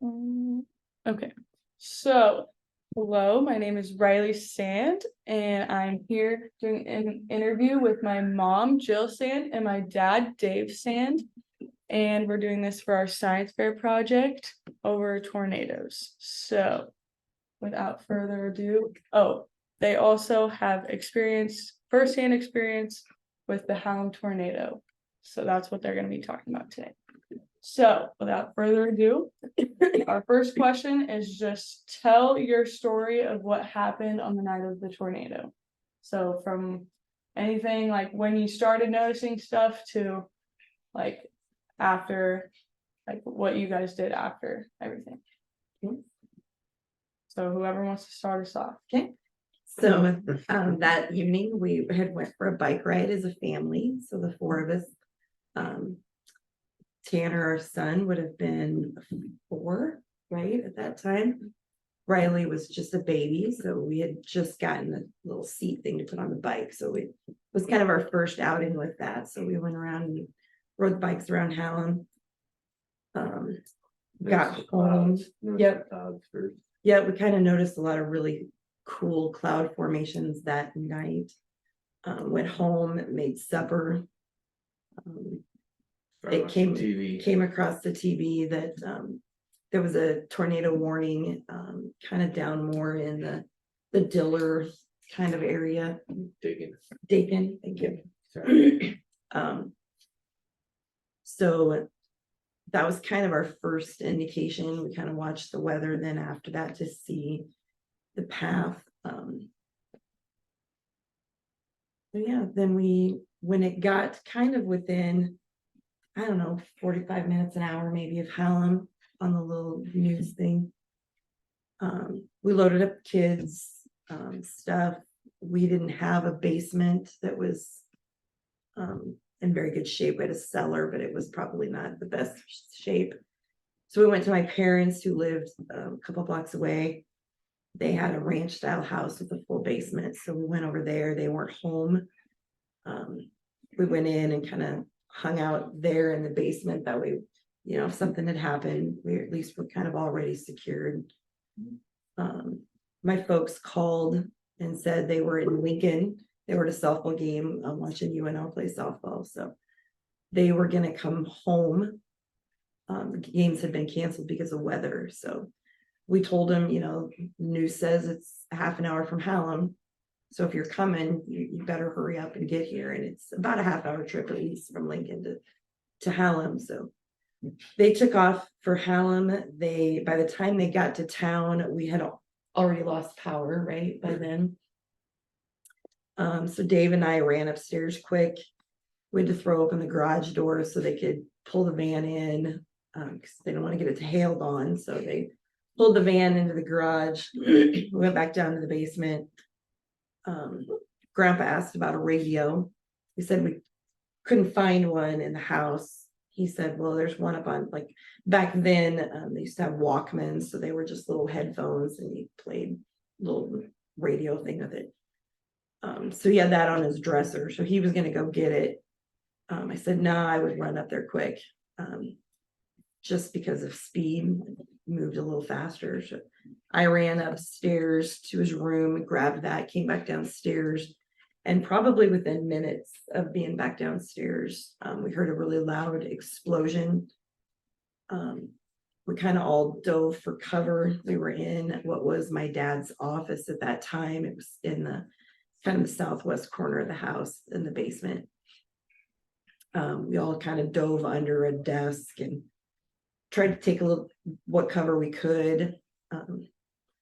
Okay, so hello, my name is Rylee Sand, and I'm here doing an interview with my mom, Jill Sand, and my dad, Dave Sand. And we're doing this for our science fair project over tornadoes. So without further ado, they also have firsthand experience with the Hallam Tornado. So that's what they're going to be talking about today. So without further ado, our first question is just tell your story of what happened on the night of the tornado. So from anything like when you started noticing stuff to like after, like what you guys did after everything. So whoever wants to start us off. Okay. So that evening we had went for a bike ride as a family. So the four of us, Tanner, our son, would have been 4, right, at that time. Rylee was just a baby, so we had just gotten a little seat thing to put on the bike. So it was kind of our first outing with that. So we went around and rode the bikes around Hallam. Got home. Yep. Yeah, we kind of noticed a lot of really cool cloud formations that night. Went home, made supper. It came across the TV that there was a tornado warning kind of down more in the Diller kind of area. Dakin, thank you. Sorry. So that was kind of our first indication. We kind of watched the weather then after that to see the path. Yeah, then when it got kind of within, I don't know, 45 minutes, an hour maybe of Hallam on the little news thing, we loaded up kids stuff. We didn't have a basement that was in very good shape. We had a cellar, but it was probably not the best shape. So we went to my parents who lived a couple blocks away. They had a ranch style house with a full basement. So we went over there. They weren't home. We went in and kind of hung out there in the basement. That way, you know, if something had happened, we at least were kind of already secured. My folks called and said they were in Lincoln. They were at a softball game watching UNO play softball. So they were going to come home. Games had been canceled because of weather. So we told them, you know, news says it's a half an hour from Hallam. So if you're coming, you better hurry up and get here. And it's about a half-hour trip at least from Lincoln to Hallam. So they took off for Hallam. By the time they got to town, we had already lost power, right, by then. So Dave and I ran upstairs quick. We had to throw open the garage door so they could pull the van in because they didn't want to get it hailed on. So they pulled the van into the garage. We went back down to the basement. Grandpa asked about a radio. We said we couldn't find one in the house. He said, well, there's one up on, like, back then they used to have Walkmans, so they were just little headphones and he played a little radio thing with it. So he had that on his dresser, so he was going to go get it. I said, nah, I would run up there quick, just because of speed, moved a little faster. So I ran upstairs to his room, grabbed that, came back downstairs, and probably within minutes of being back downstairs, we heard a really loud explosion. We kind of all dove for cover. We were in what was my dad's office at that time. It was in the kind of the southwest corner of the house in the basement. We all kind of dove under a desk and tried to take a little what cover we could.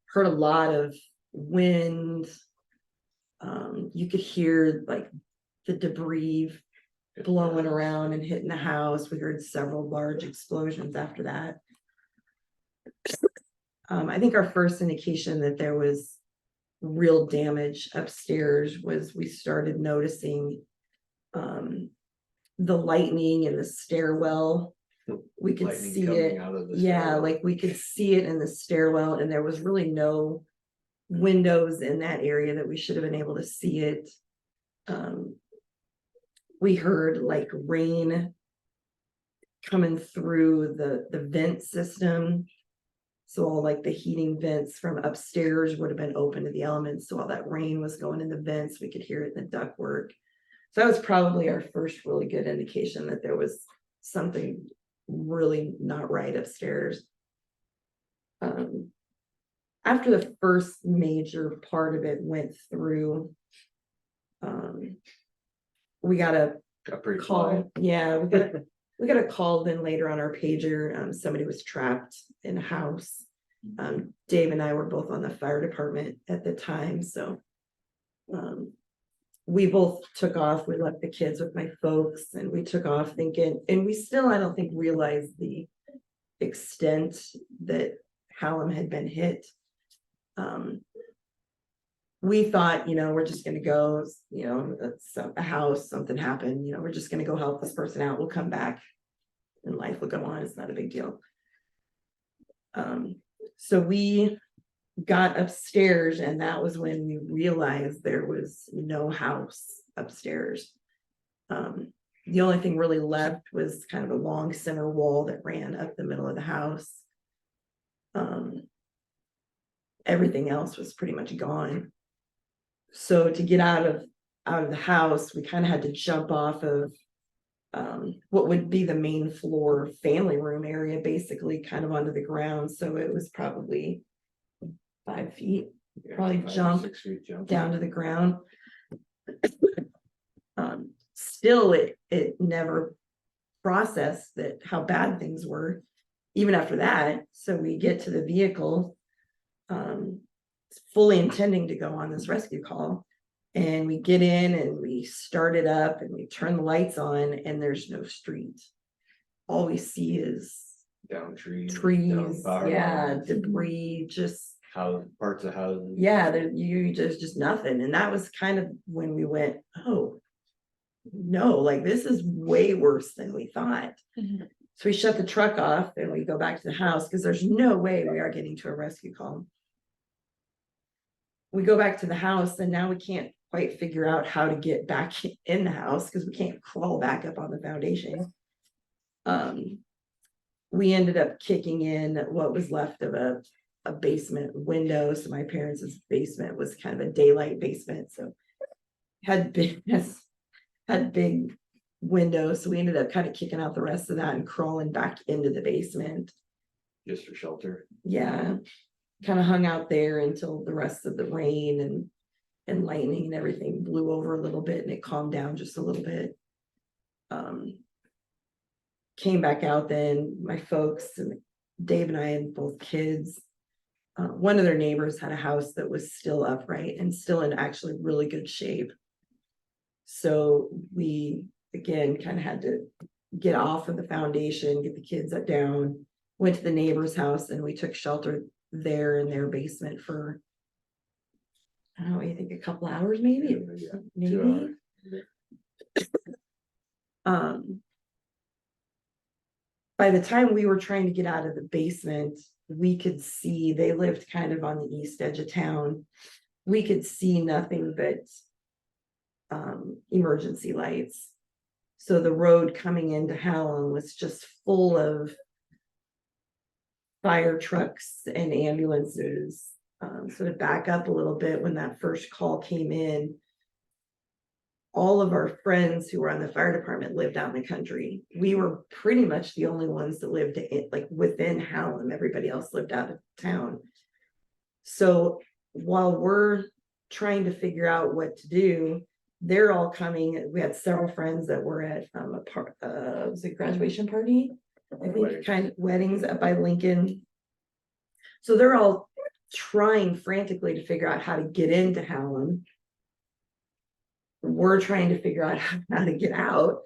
Heard a lot of wind. You could hear like the debris blowing around and hitting the house. We heard several large explosions after that. I think our first indication that there was real damage upstairs was we started noticing the lightning in the stairwell. We could see it. Yeah, like we could see it in the stairwell, and there was really no windows in that area that we should have been able to see it. We heard like rain coming through the vent system. So all like the heating vents from upstairs would have been open to the elements. So all that rain was going in the vents. We could hear it in the ductwork. So that was probably our first really good indication that there was something really not right upstairs. After the first major part of it went through, we got a pretty call. quiet. Yeah, we got a call then later on our pager. Somebody was trapped in a house. Dave and I were both on the fire department at the time, so we both took off. We left the kids with my folks, and we took off thinking, and we still, I don't think, realized the extent that Hallam had been hit. We thought, we're just going to go, it's a house, something happened, we're just going to go help this person out. We'll come back and life will go on. It's not a big deal. So we got upstairs, and that was when we realized there was no house upstairs. The only thing really left was kind of a long center wall that ran up the middle of the house. Everything else was pretty much gone. So to get out of the house, we kind of had to jump off of what would be the main floor family room area, basically kind of onto the ground. So it was probably 5 feet, probably 5 or jump 6 feet jump down to the ground. Still, it never processed that how bad things were, even after that. So we get to the vehicle, fully intending to go on this rescue call, and we get in and we start it up and we turn the lights on, and there's no street. All we see is down trees, trees, power yeah, lines, debris, just parts of houses. yeah, there you just nothing. And that was kind of when we went, oh no, like this is way worse than we thought. Mhm. So we shut the truck off and we go back to the house because there's no way we are getting to a rescue call. We go back to the house, and now we can't quite figure out how to get back in the house because we can't crawl back up on the foundation. We ended up kicking in what was left of a basement window. So my parents' basement was kind of a daylight basement, so had big windows. So we ended up kind of kicking out the rest of that and crawling back into the basement. Just for shelter. Yeah, kind of hung out there until the rest of the rain and lightning and everything blew over a little bit, and it calmed down just a little bit. Came back out then, my folks and Dave and I and both kids. One of their neighbors had a house that was still upright and still in actually really good shape. So we, again, kind of had to get off of the foundation, get the kids up down, went to the neighbor's house, and we took shelter there in their basement for, I don't know, I think a couple hours, maybe. Yeah, Maybe. 2 hours. By the time we were trying to get out of the basement, we could see, they lived kind of on the east edge of town. We could see nothing but emergency lights. So the road coming into Hallam was just full of fire trucks and ambulances. So to back up a little bit, when that first call came in, all of our friends who were on the fire department lived out in the country. We were pretty much the only ones that lived like within Hallam. Everybody else lived out of town. So while we're trying to figure out what to do, they're all coming. We had several friends that were at was it graduation party? I think kind of weddings up by Lincoln. So they're all trying frantically to figure out how to get into Hallam. We're trying to figure out how to get out.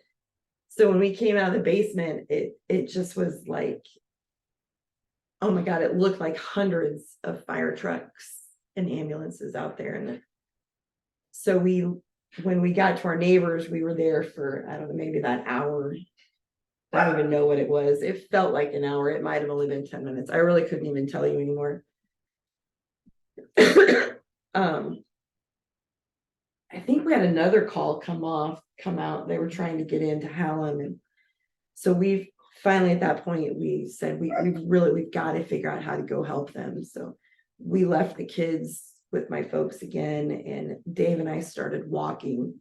So when we came out of the basement, it just was like, oh my God, it looked like hundreds of fire trucks and ambulances out there. And so when we got to our neighbors, we were there for, I don't know, maybe that hour. I don't even know what it was. It felt like an hour. It might have only been 10 minutes. I really couldn't even tell you anymore. I think we had another call come out. They were trying to get into Hallam. And so we finally at that point, we said, we've got to figure out how to go help them. So we left the kids with my folks again, and Dave and I started walking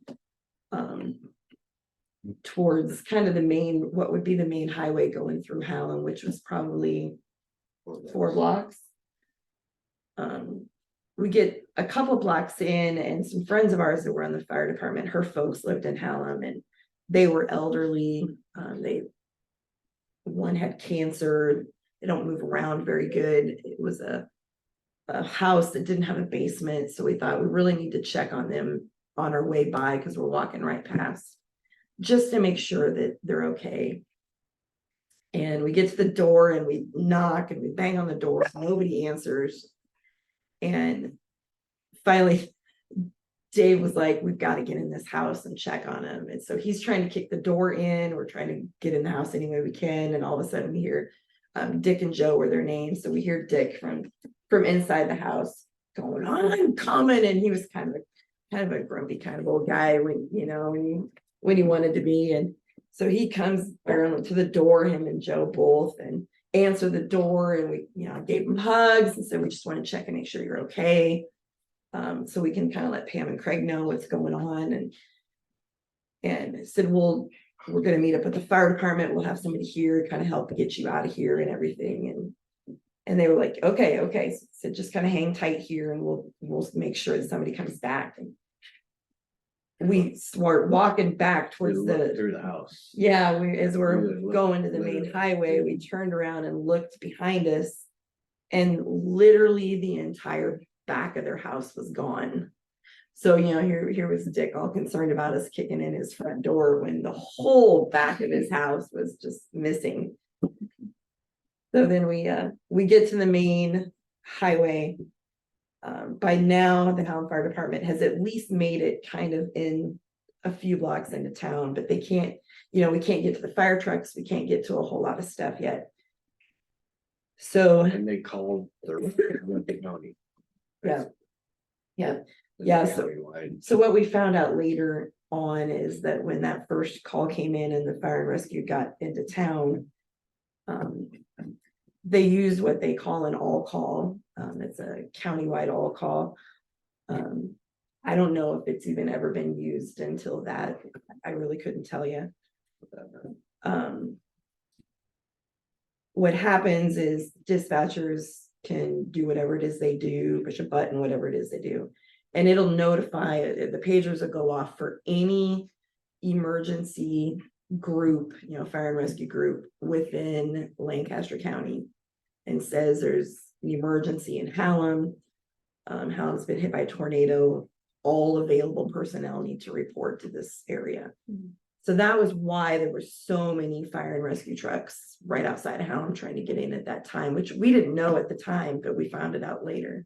towards kind of what would be the main highway going through Hallam, which was probably 4 blocks. We get a couple blocks in, and some friends of ours that were on the fire department, her folks lived in Hallam, and they were elderly. One had cancer. They don't move around very good. It was a house that didn't have a basement, so we thought we really need to check on them on our way by, because we're walking right past, just to make sure that they're okay. And we get to the door and we knock and we bang on the door. Nobody answers. And finally, Dave was like, we've got to get in this house and check on him. And so he's trying to kick the door in. We're trying to get in the house any way we can. And all of a sudden we hear Dick and Joe were their names. So we hear Dick from inside the house going, I'm coming. And he was kind of a grumpy kind of old guy when he wanted to be. And so he comes barreling to the door, him and Joe both, and answer the door. And we, gave him hugs and said, we just want to check and make sure you're okay. So we can kind of let Pam and Craig know what's going on. And said, we're going to meet up at the fire department. We'll have somebody here kind of help get you out of here and everything. And they were like, okay. So just kind of hang tight here, and we'll make sure that somebody comes back. And we start walking back towards through the house. Yeah, as we're going to the main highway, we turned around and looked behind us, and literally the entire back of their house was gone. So, here was Dick all concerned about us kicking in his front door when the whole back of his house was just missing. So then we get to the main highway. By now, the Hallam Fire Department has at least made it kind of in a few blocks into town, but they can't, we can't get to the fire trucks. We can't get to a whole lot of stuff yet. So, And they called their county. yeah. So what we found out later on is that when that first call came in and the fire and rescue got into town, they use what they call an all call. It's a countywide all call. I don't know if it's even ever been used until that. I really couldn't tell you. What happens is dispatchers can do whatever it is they do, push a button, whatever it is they do, and it'll notify, the pagers will go off for any emergency group, fire and rescue group within Lancaster County, and says there's an emergency in Hallam. Hallam's been hit by a tornado. All available personnel need to report to this area. So that was why there were so many fire and rescue trucks right outside of Hallam trying to get in at that time, which we didn't know at the time, but we found it out later.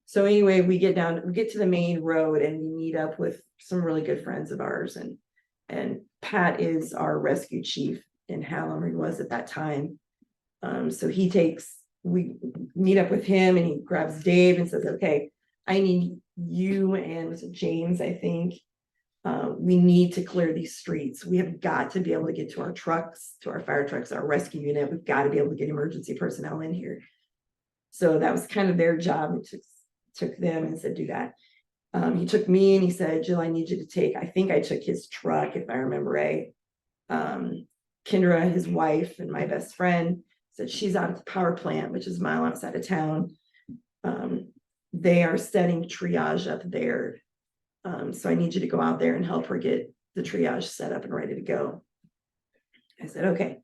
So anyway, we get to the main road and we meet up with some really good friends of ours. And Pat is our rescue chief in Hallam, or he was at that time. So we meet up with him, and he grabs Dave and says, okay, I need you and James, I think. We need to clear these streets. We have got to be able to get to our trucks, to our fire trucks, our rescue unit. We've got to be able to get emergency personnel in here. So that was kind of their job. It took them and said, do that. He took me and he said, Jill, I need you to take, I think I took his truck, if I remember right. Kendra, his wife, and my best friend said she's out at the power plant, which is a mile outside of town. They are setting triage up there. So I need you to go out there and help her get the triage set up and ready to go. I said, okay.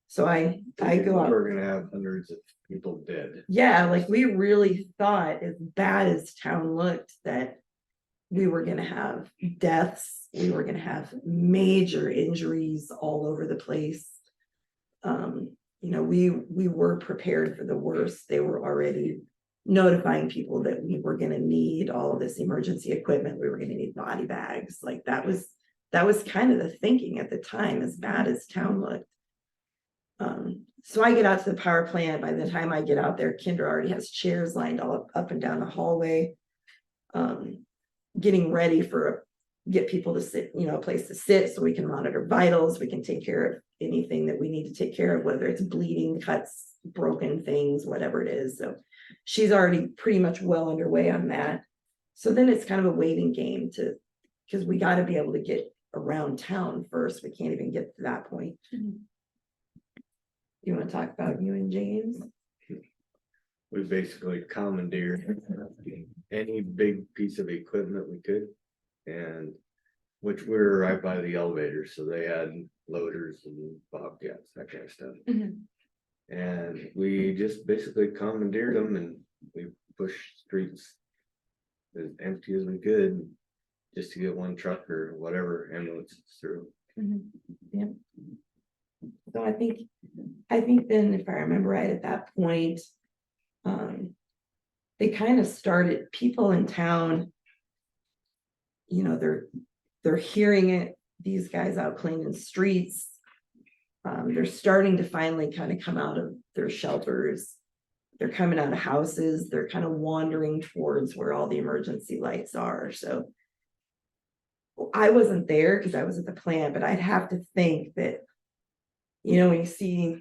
So I go out. We're gonna have hundreds of people dead. Yeah, like we really thought, as bad as town looked, that we were gonna have deaths, we were gonna have major injuries all over the place. We were prepared for the worst. They were already notifying people that we were going to need all of this emergency equipment. We were going to need body bags. Like that was kind of the thinking at the time, as bad as town looked. So I get out to the power plant. By the time I get out there, Kendra already has chairs lined all up and down the hallway, getting ready for get people to sit, a place to sit so we can monitor vitals, we can take care of anything that we need to take care of, whether it's bleeding, cuts, broken things, whatever it is. So she's already pretty much well underway on that. So then it's kind of a waiting game because we got to be able to get around town first. We can't even get to that point. You want to talk about you and James? We basically commandeered any big piece of equipment we could. And which we were right by the elevator, so they had loaders and bobcats, that kind of stuff. And we just basically commandeered them and we pushed streets as empty as we could just to get one truck or whatever ambulance through. Yeah. So I think then, if I remember right, at that point, they kind of started, people in town, they're hearing it, these guys out cleaning streets. They're starting to finally kind of come out of their shelters. They're coming out of houses. They're kind of wandering towards where all the emergency lights are. So I wasn't there because I was at the plant, but I'd have to think that, when you see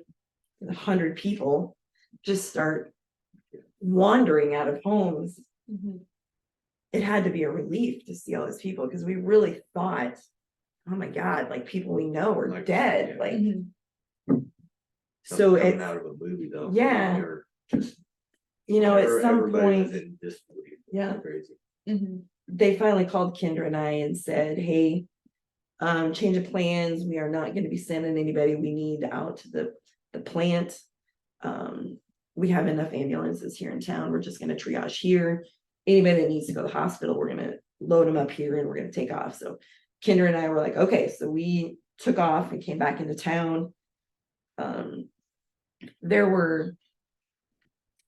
100 people just start wandering out of homes, it had to be a relief to see all those people, because we really thought, oh my God, like people we know are dead. So Something it's coming out of a movie though. Yeah. Or just at some everybody was point, in disbelief. Yeah. Crazy. they finally called Kendra and I and said, hey, change of plans. We are not going to be sending anybody we need out to the plant. We have enough ambulances here in town. We're just going to triage here. Anybody that needs to go to the hospital, we're going to load them up here and we're going to take off. So Kendra and I were like, okay, so we took off and came back into town. There were,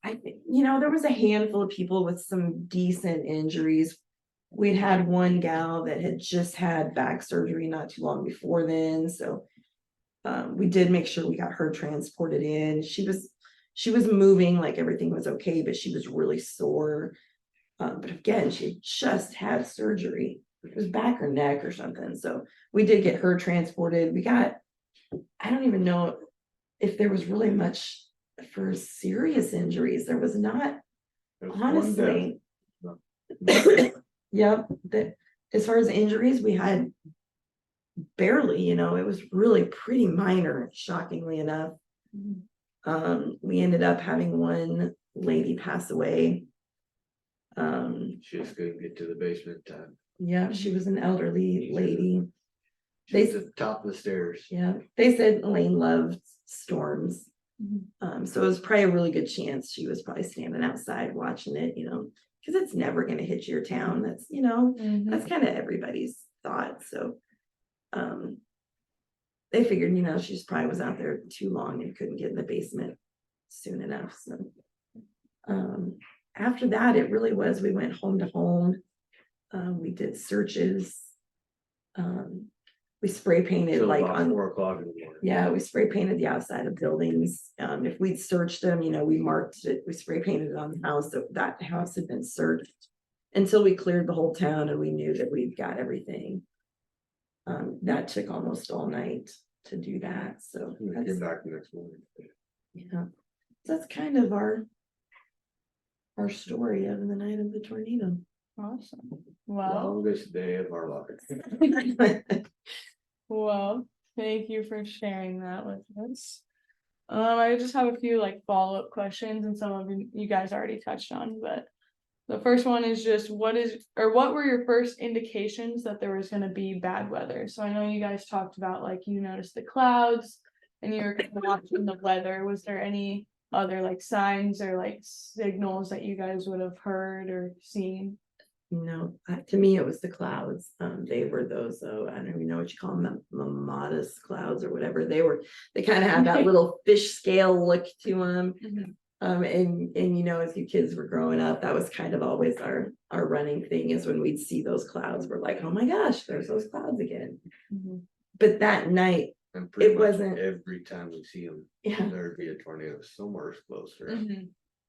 there was a handful of people with some decent injuries. We'd had one gal that had just had back surgery not too long before then. So we did make sure we got her transported in. She was moving, like everything was okay, but she was really sore. But again, she just had surgery. It was back or neck or something. So we did get her transported. I don't even know if there was really much for serious injuries. There was not, There was honestly. one death. Yep. As far as injuries, we had barely, it was really pretty minor, shockingly enough. We ended up having one lady pass away. She just couldn't get to the basement time. Yeah, she was an elderly lady. She was at the top of the stairs. Yeah, they said Elaine loved storms. So it was probably a really good chance she was probably standing outside watching it, because it's never going to hit your town. That's, that's kind of everybody's thought. So they figured, she just probably was out there too long and couldn't get in the basement soon enough. So after that, it really was, we went home to home. We did searches. We spray painted So like about on 4 o'clock in the morning. Yeah, we spray painted the outside of buildings. If we'd searched them, we marked it, we spray painted it on the house, that house had been searched until we cleared the whole town and we knew that we'd got everything. That took almost all night to do that. So We came back the next morning. that's kind of our story of the night of the tornado. Awesome. Wow. Longest day of our life. Well, thank you for sharing that with us. I just have a few follow-up questions, and some of you guys already touched on, but the first one is just what were your first indications that there was going to be bad weather? So I know you guys talked about you noticed the clouds and you were kind of watching the weather. Was there any other signs or signals that you guys would have heard or seen? No, to me it was the clouds. They were those, I don't even know what you call them, the modest clouds or whatever. They kind of had that little fish scale look to them. And as you kids were growing up, that was kind of always our running thing, is when we'd see those clouds, we're like, oh my gosh, there's those clouds again. But that night, And pretty it much wasn't, every time we see them, there'd be a tornado somewhere closer.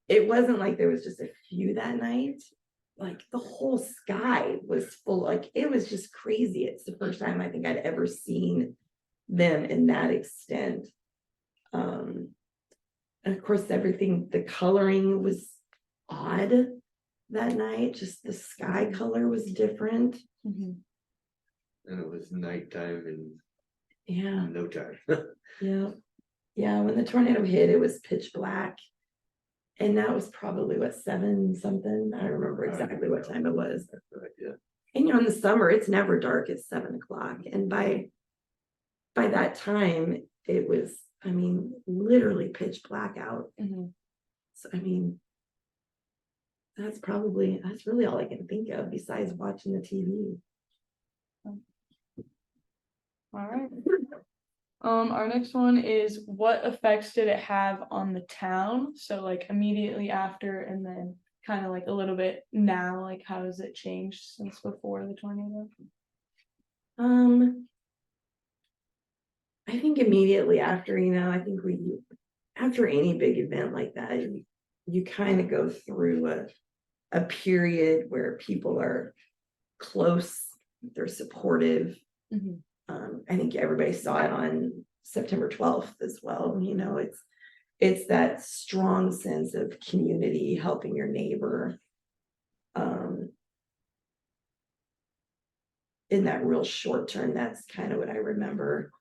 it wasn't like there was just a few that night. like the whole sky was full, like it was just crazy. It's the first time I think I'd ever seen them in that extent. And of course, everything, the coloring was odd that night, just the sky color was different. Mhm. And it was nighttime Yeah, in no time. yeah, yeah. When the tornado hit, it was pitch black. And that was probably what, 7 something? I don't remember exactly what time it was. Yeah. And in the summer, it's never dark, it's 7 o'clock. And by that time, it was, I mean, literally pitch black out. Mhm. So, I mean, that's really all I can think of besides watching the TV. All right. Our next one is, what effects did it have on the town? So like immediately after, and then kind of like a little bit now, like how has it changed since before the tornado? I think immediately after, I think after any big event like that, you kind of go through a period where people are close, they're supportive. Mhm. I think everybody saw it on September 12th as well. It's that strong sense of community, helping your neighbor. In that real short term, that's kind of what I remember.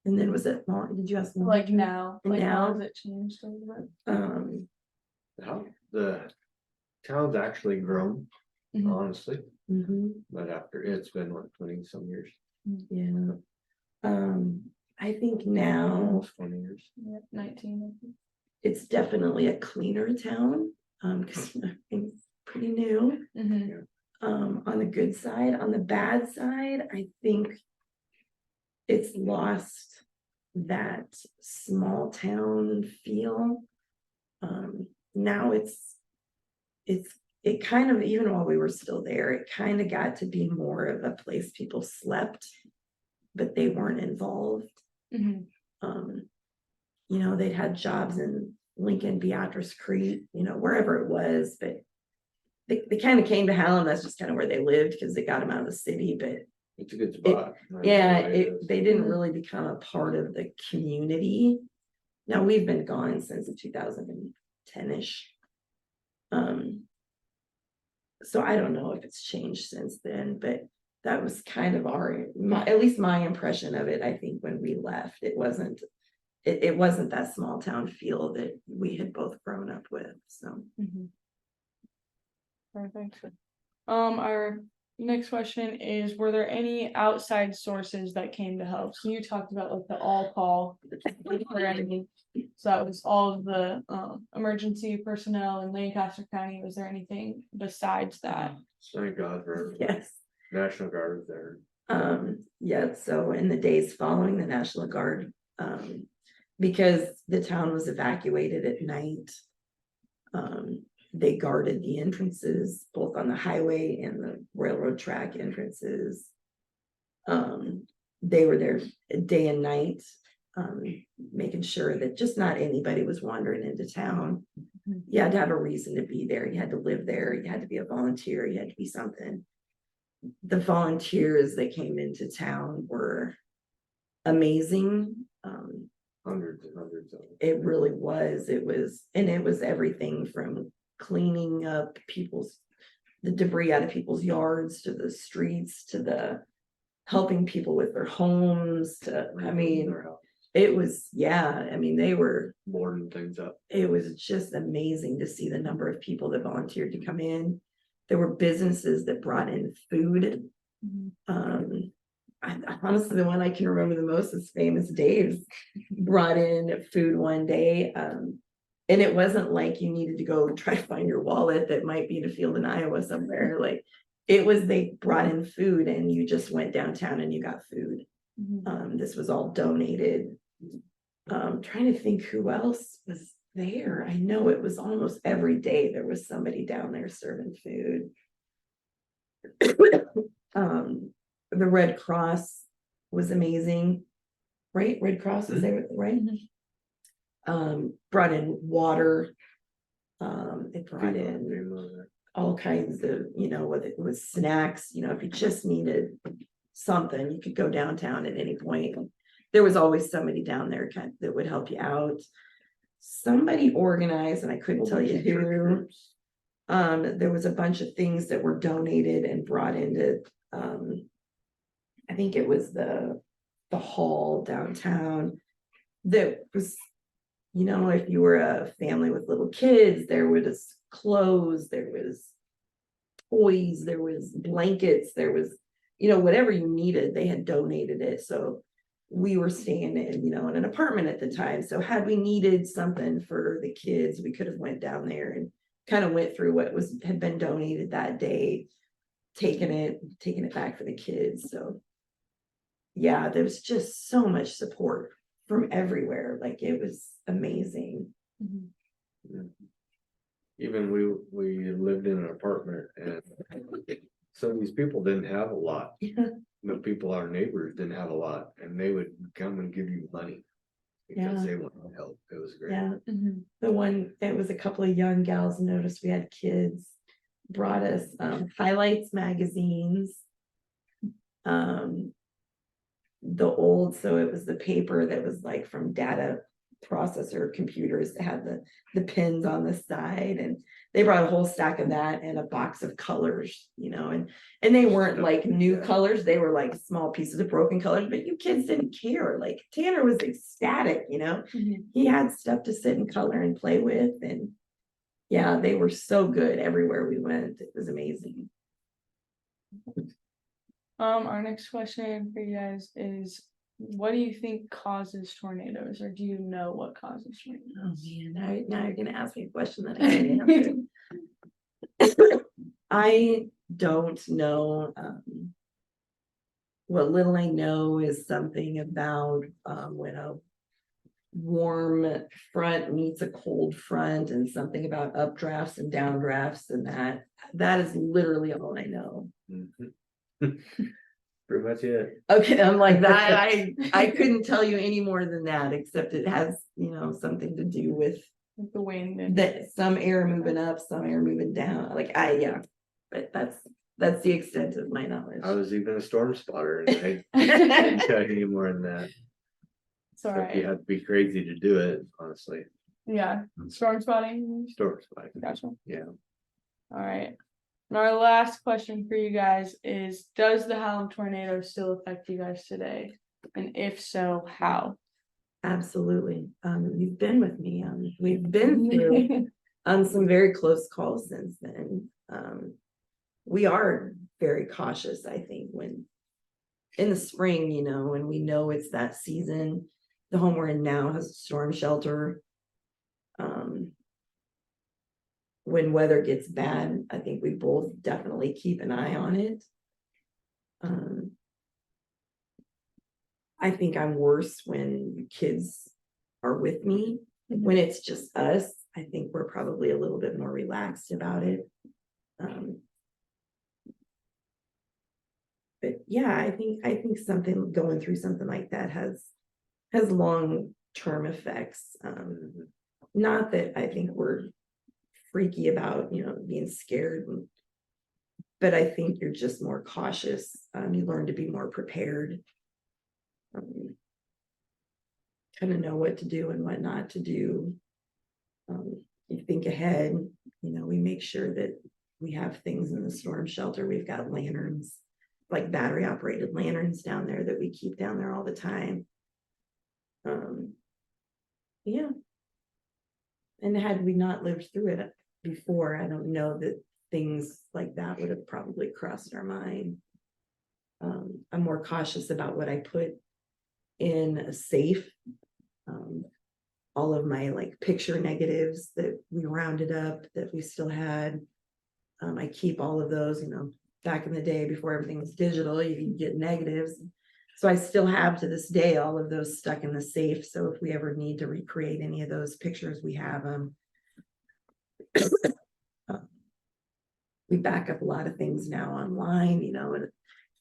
And then was it long? Did you ask long Like term? now, like how Now? has it changed a little bit? How the town's actually grown, Mhm. honestly, Mhm, but after it's been what, 20 some years, yeah. I think now almost 20 years. Yeah, 19. I think. it's definitely a cleaner town, because it's pretty new. Mhm. On the good side. On the bad side, I think it's lost that small town feel. Now it kind of, even while we were still there, it kind of got to be more of a place people slept, but they weren't involved. Mhm. They'd had jobs in Lincoln, Beatrice Creek, wherever it was, but they kind of came to Hallam. That's just kind of where they lived because they got them out of the city. But It's a good spot. yeah, Is. they didn't Mhm. really become a part of the community. Now we've been gone since 2010-ish. So I don't know if it's changed since then, but that was kind of at least my impression of it. I think when we left, it wasn't that small town feel that we had both grown up with. So Mhm. Perfect. Our next question is, were there any outside sources that came to help? So you talked about like the all call for anything. So that was all of the emergency personnel in Lancaster County. Was there anything besides that? Thank God for yes. National Guard was there. Yeah, so in the days following the National Guard, because the town was evacuated at night, they guarded the entrances, both on the highway and the railroad track entrances. They were there day and night, making sure that just not anybody was wandering into town. You had to have a reason to be there. You had to live there. You had to be a volunteer. You had to be something. The volunteers that came into town were amazing. Hundreds and hundreds of them. It really was. It was everything from cleaning up the debris out of people's yards, to the streets, to the helping people with their homes, it was, they were boarding things up. It was just amazing to see the number of people that volunteered to come in. There were businesses that brought in food. Honestly, the one I can remember the most is Famous Dave's brought in food one day. And it wasn't like you needed to go try to find your wallet that might be in a field in Iowa somewhere. Like they brought in food and you just went downtown and you got food. This was all donated. Trying to think who else was there. I know it was almost every day there was somebody down there serving food. The Red Cross was amazing, right? Red Cross was there, right? brought in water. It brought in all kinds of, whether it was snacks, if you just needed something, you could go downtown at any point. There was always somebody down there that would help you out. Somebody organized, and I couldn't tell you who. There was a bunch of things that were donated and brought into, I think it was the hall downtown. That was, if you were a family with little kids, there was clothes, there was toys, there was blankets, there was, whatever you needed, they had donated it. So we were staying in, in an apartment at the time. So had we needed something for the kids, we could have went down there and kind of went through what had been donated that day, taking it back for the kids. So yeah, there was just so much support from everywhere. Like, it was amazing. Even we lived in an apartment, and some of these people didn't have a lot. Yeah. The people, our neighbors, didn't have a lot, and they would come and give you money because Yeah. they wanted to help. It was great. Yeah. The one, it was a couple of young gals, noticed we had kids, brought us highlights magazines. The old, so it was the paper that was like from data processor computers that had the pins on the side, and they brought a whole stack of that and a box of colors, and they weren't like new colors, they were like small pieces of broken colors, but you kids didn't care. Like, Tanner was ecstatic, he had stuff to sit and color and play with. And yeah, they were so good everywhere we went. It was amazing. Our next question for you guys is, what do you think causes tornadoes, or do you know what causes tornadoes? Oh man, now you're gonna ask me a question that I didn't answer. I don't know. What little I know is something about when a warm front meets a cold front, and something about updrafts and downdrafts, and that is literally all I know. Pretty much it. Okay, I'm like that. I couldn't tell you any more than that, except it has, something to do with The wind and that, some air moving up, some air moving down. Like, yeah, but that's the extent of my knowledge. I was even a storm spotter, and I didn't tell you any more than that. it's all So you right. have to be crazy to do it, honestly. Yeah, storm spotting. Storm spotting. Gotcha. Yeah. All right. And our last question for you guys is, does the Hallam tornado still affect you guys today? And if so, how? Absolutely. You've been with me. We've been through some very close calls since then. We are very cautious, I think, when in the spring, when we know it's that season. The home we're in now has a storm shelter. When weather gets bad, I think we both definitely keep an eye on it. I think I'm worse when kids are with me. When it's just us, I think we're probably a little bit more relaxed about it. But yeah, I think something going through something like that has long-term effects. Not that I think we're freaky about, being scared, but I think you're just more cautious. You learn to be more prepared. Kind of know what to do and what not to do. You think ahead. We make sure that we have things in the storm shelter. We've got lanterns, like battery operated lanterns down there that we keep down there all the time. Yeah. And had we not lived through it before, I don't know that things like that would have probably crossed our mind. I'm more cautious about what I put in a safe. All of my picture negatives that we rounded up that we still had. I keep all of those, back in the day before everything was digital, you could get negatives. So I still have to this day all of those stuck in the safe. So if we ever need to recreate any of those pictures, we have them. We back up a lot of things now online, and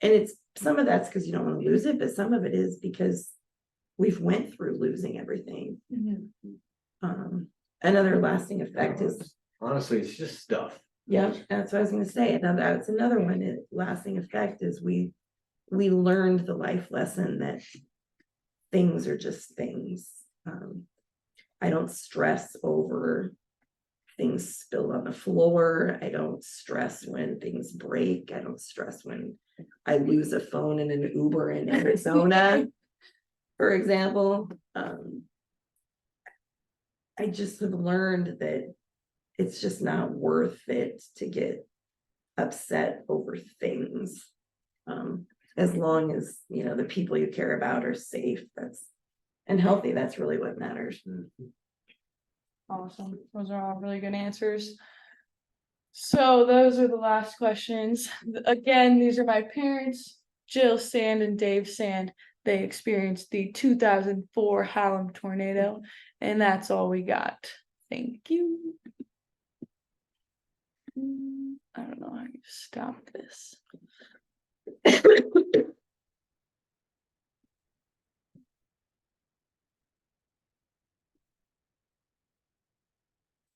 it's, some of that's because you don't want to lose it, but some of it is because we've went through losing everything. Another lasting effect is, Honestly, it's just stuff. yeah, that's what I was gonna say. That's another one, lasting effect is we learned the life lesson that things are just things. I don't stress over things spilled on the floor. I don't stress when things break. I don't stress when I lose a phone in an Uber in Arizona, for example. I just have learned that it's just not worth it to get upset over things. As long as, you know, the people you care about are safe, and healthy, that's really what matters. Awesome. Those are all really good answers. So those are the last questions. Again, these are my parents, Jill Sand and Dave Sand. They experienced the 2004 Hallam tornado, and that's all we got. Thank you. I don't know how you stop this.